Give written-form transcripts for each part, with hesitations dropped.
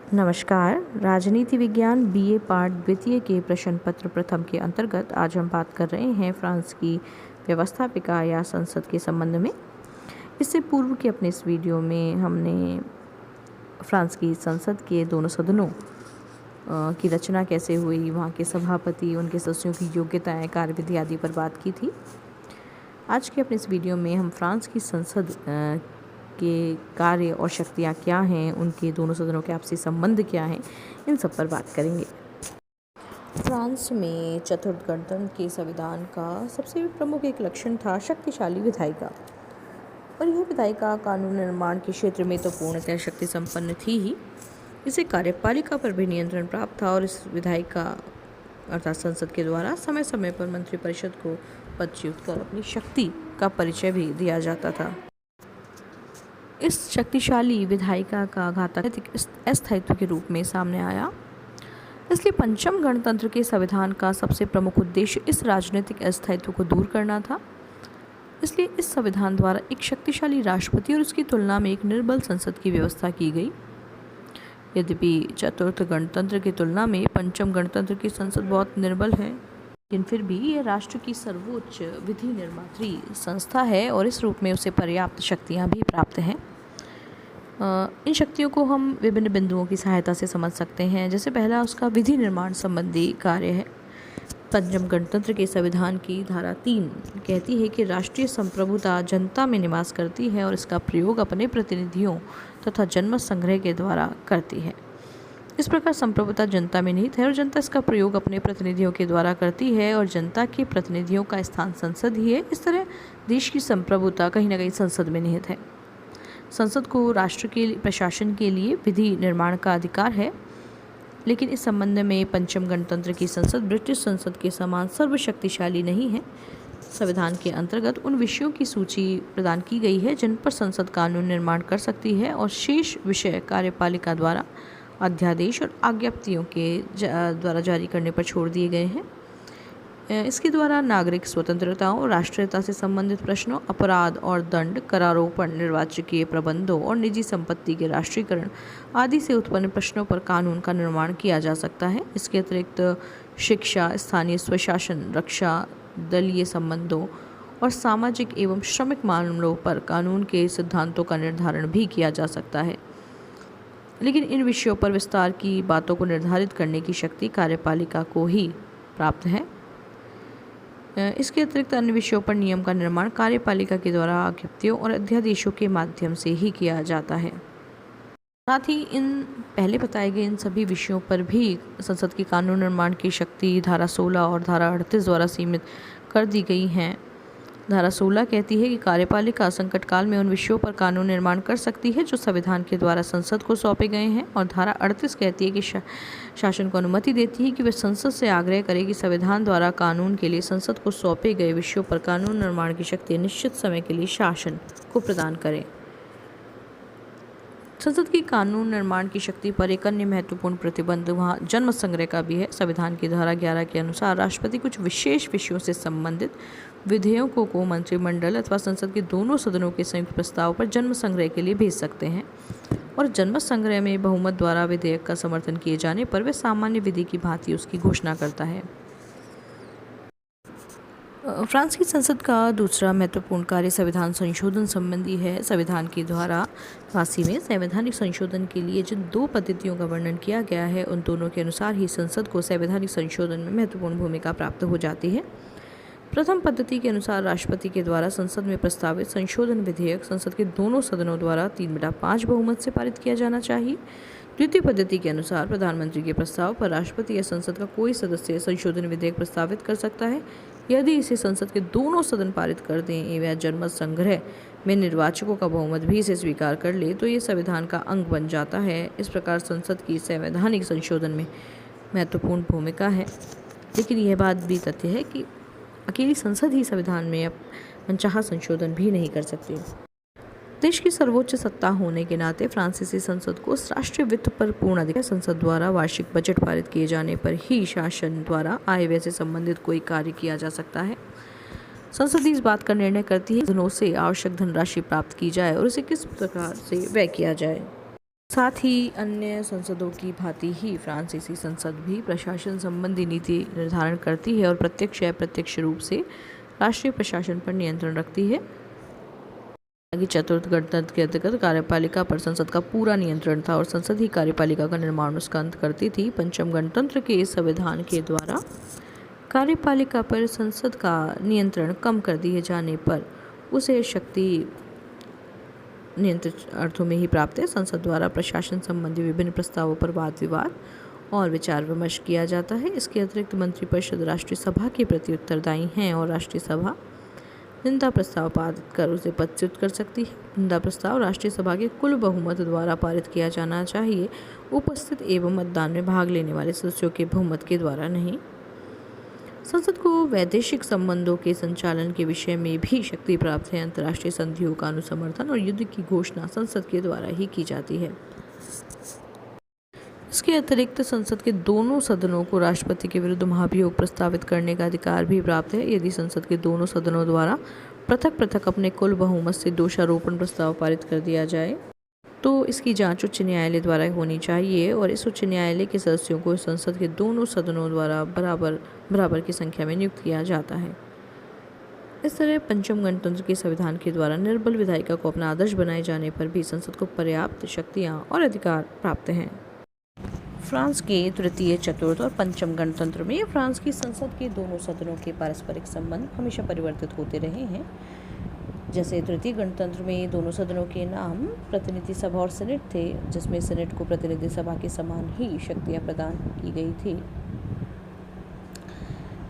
नमस्कार। राजनीति विज्ञान बीए पाठ द्वितीय के प्रश्न पत्र प्रथम के अंतर्गत आज हम बात कर रहे हैं फ्रांस की व्यवस्थापिका या संसद के संबंध में। इससे पूर्व के अपने इस वीडियो में हमने फ्रांस की संसद के दोनों सदनों की रचना कैसे हुई, वहाँ के सभापति, उनके सदस्यों की योग्यताएं, कार्यविधि आदि पर बात की थी। आज के अपने इस वीडियो में हम फ्रांस की संसद के कार्य और शक्तियाँ क्या हैं, उनके दोनों सदनों के आपसी संबंध क्या हैं, इन सब पर बात करेंगे। फ्रांस में चतुर्थ गणतंत्र के संविधान का सबसे प्रमुख एक लक्षण था शक्तिशाली विधायिका, और यह विधायिका कानून निर्माण के क्षेत्र में तो पूर्णतः शक्ति संपन्न थी ही, इसे कार्यपालिका पर भी नियंत्रण प्राप्त था और इस विधायिका अर्थात संसद के द्वारा समय समय पर मंत्रिपरिषद को पदच्युत कर अपनी शक्ति का परिचय भी दिया जाता था। इस शक्तिशाली विधायिका का घातक अस्थायित्व के रूप में सामने आया, इसलिए पंचम गणतंत्र के संविधान का सबसे प्रमुख उद्देश्य इस राजनीतिक अस्थायित्व को दूर करना था। इसलिए इस संविधान द्वारा एक शक्तिशाली राष्ट्रपति और उसकी तुलना में एक निर्बल संसद की व्यवस्था की गई। यद्यपि चतुर्थ गणतंत्र की तुलना में पंचम गणतंत्र की संसद बहुत निर्बल है, लेकिन फिर भी यह राष्ट्र की सर्वोच्च विधि निर्मात्री संस्था है और इस रूप में उसे पर्याप्त शक्तियां भी प्राप्त हैं। इन शक्तियों को हम विभिन्न बिंदुओं की सहायता से समझ सकते हैं। जैसे पहला उसका विधि निर्माण संबंधी कार्य है। पंचम गणतंत्र के संविधान की धारा 3 कहती है कि राष्ट्रीय संप्रभुता जनता में निवास करती है और इसका प्रयोग अपने प्रतिनिधियों तथा जनमत संग्रह के द्वारा करती है। इस प्रकार संप्रभुता जनता में निहित है और जनता इसका प्रयोग अपने प्रतिनिधियों के द्वारा करती है और जनता के प्रतिनिधियों का स्थान संसद ही है। इस तरह देश की संप्रभुता कहीं ना कहीं संसद में निहित है। संसद को राष्ट्र के प्रशासन के लिए विधि निर्माण का अधिकार है, लेकिन इस संबंध में पंचम गणतंत्र की संसद ब्रिटिश संसद के समान सर्वशक्तिशाली नहीं है। संविधान के अंतर्गत उन विषयों की सूची प्रदान की गई है जिन पर संसद कानून निर्माण कर सकती है और शेष विषय कार्यपालिका द्वारा अध्यादेश और आज्ञप्तियों के द्वारा जारी करने पर छोड़ दिए गए हैं। इसके द्वारा नागरिक स्वतंत्रताओं और राष्ट्रीयता से संबंधित प्रश्नों, अपराध और दंड, करारोपण, निर्वाचकीय प्रबंधों और निजी संपत्ति के राष्ट्रीयकरण आदि से उत्पन्न प्रश्नों पर कानून का निर्माण किया जा सकता है। इसके अतिरिक्त शिक्षा, स्थानीय स्वशासन, रक्षा, दलीय संबंधों और सामाजिक एवं श्रमिक मामलों पर कानून के सिद्धांतों का निर्धारण भी किया जा सकता है, लेकिन इन विषयों पर विस्तार की बातों को निर्धारित करने की शक्ति कार्यपालिका को ही प्राप्त है। इसके अतिरिक्त अन्य विषयों पर नियम का निर्माण कार्यपालिका के द्वारा आज्ञप्तियों और अध्यादेशों के माध्यम से ही किया जाता है। साथ ही इन पहले बताए गए इन सभी विषयों पर भी संसद की कानून निर्माण की शक्ति धारा 16 और धारा 38 द्वारा सीमित कर दी गई हैं। धारा 16 कहती है कि कार्यपालिका संकट काल में उन विषयों पर कानून निर्माण कर सकती है जो संविधान के द्वारा संसद को सौंपे गए हैं, और धारा 38 कहती है कि शासन को अनुमति देती है कि वह संसद से आग्रह करे कि संविधान द्वारा कानून के लिए संसद को सौंपे गए विषयों पर कानून निर्माण की शक्ति निश्चित समय के लिए शासन को प्रदान करें। संसद की कानून निर्माण की शक्ति पर एक अन्य महत्वपूर्ण प्रतिबंध वहाँ जनमत संग्रह का भी है। संविधान की धारा 11 के अनुसार राष्ट्रपति कुछ विशेष विषयों से संबंधित विधेयकों को मंत्रिमंडल अथवा संसद के दोनों सदनों के संयुक्त प्रस्ताव पर जनमत संग्रह के लिए भेज सकते हैं, और जनमत संग्रह में बहुमत द्वारा विधेयक का समर्थन किए जाने पर वे सामान्य विधि की भांति उसकी घोषणा करता है। फ्रांस की संसद का दूसरा महत्वपूर्ण कार्य संविधान संशोधन संबंधी है। संविधान की धारा 82 में संवैधानिक संशोधन के लिए जिन दो पद्धतियों का वर्णन किया गया है, उन दोनों के अनुसार ही संसद को संवैधानिक संशोधन में महत्वपूर्ण भूमिका प्राप्त हो जाती है। प्रथम पद्धति के अनुसार राष्ट्रपति के द्वारा संसद में प्रस्तावित संशोधन विधेयक संसद के दोनों सदनों द्वारा 3/5 बहुमत से पारित किया जाना चाहिए। द्वितीय पद्धति के अनुसार प्रधानमंत्री के प्रस्ताव पर राष्ट्रपति या संसद का कोई सदस्य संशोधन विधेयक प्रस्तावित कर सकता है। यदि इसे संसद के दोनों सदन पारित कर दें एवं जनमत संग्रह में निर्वाचकों का बहुमत भी इसे स्वीकार कर ले तो ये संविधान का अंग बन जाता है। इस प्रकार संसद की संवैधानिक संशोधन में महत्वपूर्ण भूमिका है, लेकिन यह बात भी तथ्य है कि अकेली संसद ही संविधान में मनचाहा संशोधन भी नहीं कर सकती। देश की सर्वोच्च सत्ता होने के नाते फ्रांसीसी संसद को राष्ट्रीय वित्त पर पूर्ण अधिकार। संसद द्वारा वार्षिक बजट पारित किए जाने पर ही शासन द्वारा आय व्यय से संबंधित कोई कार्य किया जा सकता है। संसद इस बात का निर्णय करती है धनों से आवश्यक धनराशि प्राप्त की जाए और उसे किस प्रकार से व्यय किया जाए। साथ ही अन्य संसदों की भांति ही फ्रांसीसी संसद भी प्रशासन संबंधी नीति निर्धारण करती है और प्रत्यक्ष या अप्रत्यक्ष रूप से राष्ट्रीय प्रशासन पर नियंत्रण रखती है। चतुर्थ गणतंत्र के अंतर्गत कार्यपालिका पर संसद का पूरा नियंत्रण था और संसद ही कार्यपालिका का निर्माण उसका अंत करती थी। पंचम गणतंत्र के इस संविधान के द्वारा कार्यपालिका पर संसद का नियंत्रण कम कर दिए जाने पर उसे शक्ति नियंत्रित अर्थों में ही प्राप्त है। संसद द्वारा प्रशासन संबंधी विभिन्न प्रस्तावों पर वाद विवाद और विचार विमर्श किया जाता है। इसके अतिरिक्त मंत्रिपरिषद राष्ट्रीय सभा के प्रति उत्तरदायी हैं और राष्ट्रीय सभा निंदा प्रस्ताव पारित कर उसे पदच्युत कर सकती है। निंदा प्रस्ताव राष्ट्रीय सभा के कुल बहुमत द्वारा पारित किया जाना चाहिए, उपस्थित एवं मतदान में भाग लेने वाले सदस्यों के बहुमत के द्वारा नहीं। संसद को वैदेशिक संबंधों के संचालन के विषय में भी शक्ति प्राप्त है। अंतर्राष्ट्रीय संधियों का अनुसमर्थन और युद्ध की घोषणा संसद के द्वारा ही की जाती है। इसके अतिरिक्त संसद के दोनों सदनों को राष्ट्रपति के विरुद्ध महाभियोग प्रस्तावित करने का अधिकार भी प्राप्त है। यदि संसद के दोनों सदनों द्वारा पृथक पृथक अपने कुल बहुमत से दोषारोपण प्रस्ताव पारित कर दिया जाए तो इसकी जांच उच्च न्यायालय द्वारा होनी चाहिए और इस उच्च न्यायालय के सदस्यों को संसद के दोनों सदनों द्वारा बराबर की संख्या में नियुक्त किया जाता है। इस तरह पंचम गणतंत्र के संविधान के द्वारा निर्बल विधायिका को अपना आदर्श बनाए जाने पर भी संसद को पर्याप्त शक्तियाँ और अधिकार प्राप्त हैं। फ्रांस के तृतीय, चतुर्थ और पंचम गणतंत्र में फ्रांस की संसद के दोनों सदनों के पारस्परिक संबंध हमेशा परिवर्तित होते रहे हैं। जैसे तृतीय गणतंत्र में दोनों सदनों के नाम प्रतिनिधि सभा और सीनेट थे, जिसमें सीनेट को प्रतिनिधि सभा के समान ही शक्तियां प्रदान की गई थी।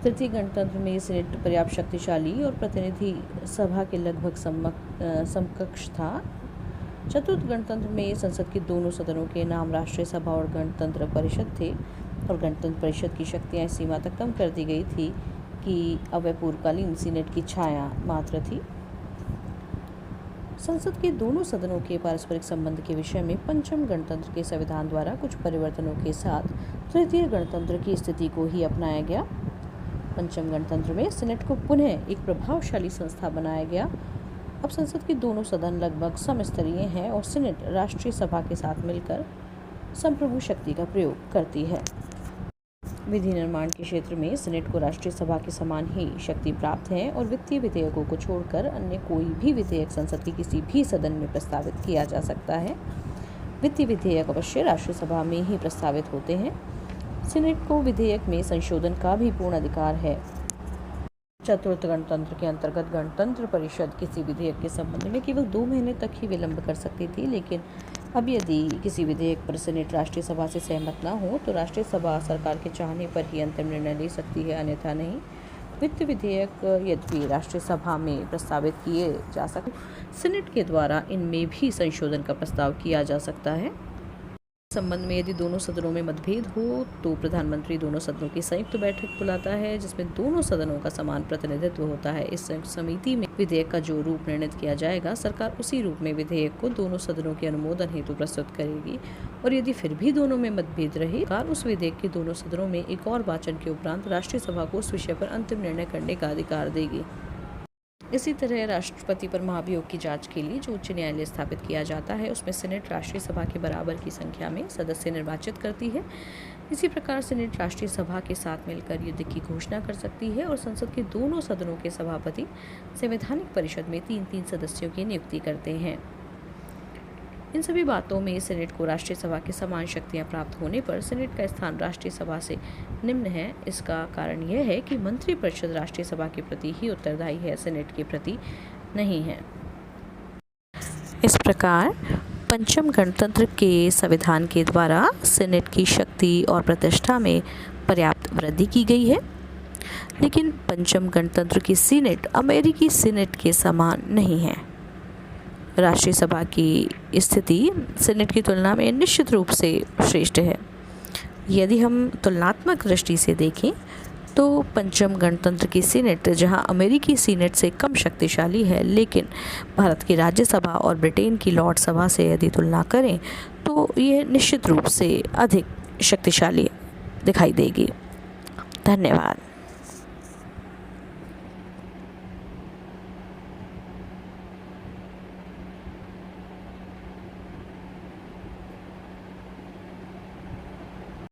तृतीय गणतंत्र में सीनेट पर्याप्त शक्तिशाली और प्रतिनिधि सभा के लगभग समकक्ष था। चतुर्थ गणतंत्र में संसद के दोनों सदनों के नाम राष्ट्रीय सभा और गणतंत्र परिषद थे और गणतंत्र परिषद की शक्तियां इस सीमा तक कम कर दी गई थी कि अब वह पूर्वकालीन सीनेट की छाया मात्र थी। संसद के दोनों सदनों के पारस्परिक संबंध के विषय में पंचम गणतंत्र के संविधान द्वारा कुछ परिवर्तनों के साथ तृतीय गणतंत्र की स्थिति को ही अपनाया गया। पंचम गणतंत्र में सीनेट को पुनः एक प्रभावशाली संस्था बनाया गया। अब संसद के दोनों सदन लगभग समस्तरीय हैं और सीनेट राष्ट्रीय सभा के साथ मिलकर संप्रभु शक्ति का प्रयोग करती है। विधि निर्माण के क्षेत्र में सीनेट को राष्ट्रीय सभा के समान ही शक्ति प्राप्त है और वित्तीय विधेयकों को छोड़कर अन्य कोई भी विधेयक संसद के किसी भी सदन में प्रस्तावित किया जा सकता है। वित्तीय विधेयक अवश्य राष्ट्रीय सभा में ही प्रस्तावित होते हैं। सीनेट को विधेयक में संशोधन का भी पूर्ण अधिकार है। चतुर्थ गणतंत्र के अंतर्गत गणतंत्र परिषद किसी विधेयक के संबंध में केवल 2 महीने तक ही विलंब कर सकती थी, लेकिन अब यदि किसी विधेयक पर सीनेट राष्ट्रीय सभा से सहमत न हो तो राष्ट्रीय सभा सरकार के चाहने पर ही अंतिम निर्णय ले सकती है, अन्यथा नहीं। वित्त विधेयक यद्यपि राष्ट्रीय सभा में प्रस्तावित किए जा सकते, सीनेट के द्वारा इनमें भी संशोधन का प्रस्ताव किया जा सकता है। संबंध में यदि दोनों सदनों में मतभेद हो तो प्रधानमंत्री दोनों सदनों की संयुक्त बैठक बुलाता है, जिसमें दोनों सदनों का समान प्रतिनिधित्व होता है। इस समिति में विधेयक का जो रूप निर्णित किया जाएगा, सरकार उसी रूप में विधेयक को दोनों सदनों के अनुमोदन हेतु प्रस्तुत करेगी और यदि फिर भी दोनों में मतभेद रहे, सरकार उस विधेयक के दोनों सदनों में एक और वाचन के उपरांत राष्ट्रीय सभा को उस विषय पर अंतिम निर्णय करने का अधिकार देगी। इसी तरह राष्ट्रपति पर महाभियोग की जांच के लिए जो उच्च न्यायालय स्थापित किया जाता है, उसमें सीनेट राष्ट्रीय सभा के बराबर की संख्या में सदस्य निर्वाचित करती है। इसी प्रकार सीनेट राष्ट्रीय सभा के साथ मिलकर युद्ध की घोषणा कर सकती है और संसद के दोनों सदनों के सभापति संवैधानिक परिषद में 3-3 सदस्यों की नियुक्ति करते हैं। इन सभी बातों में सीनेट को राष्ट्रीय सभा की समान शक्तियां प्राप्त होने पर सीनेट का स्थान राष्ट्रीय सभा से निम्न है। इसका कारण यह है कि मंत्रिपरिषद राष्ट्रीय सभा के प्रति ही उत्तरदायी है, सीनेट के प्रति नहीं है। इस प्रकार पंचम गणतंत्र के संविधान के द्वारा सीनेट की शक्ति और प्रतिष्ठा में पर्याप्त वृद्धि की गई है, लेकिन पंचम गणतंत्र की सीनेट अमेरिकी सीनेट के समान नहीं है। राष्ट्रीय सभा की स्थिति सीनेट की तुलना में निश्चित रूप से श्रेष्ठ है। यदि हम तुलनात्मक दृष्टि से देखें तो पंचम गणतंत्र की सीनेट जहां अमेरिकी सीनेट से कम शक्तिशाली है, लेकिन भारत की राज्यसभा और ब्रिटेन की लॉर्ड सभा से यदि तुलना करें तो यह निश्चित रूप से अधिक शक्तिशाली दिखाई देगी। धन्यवाद।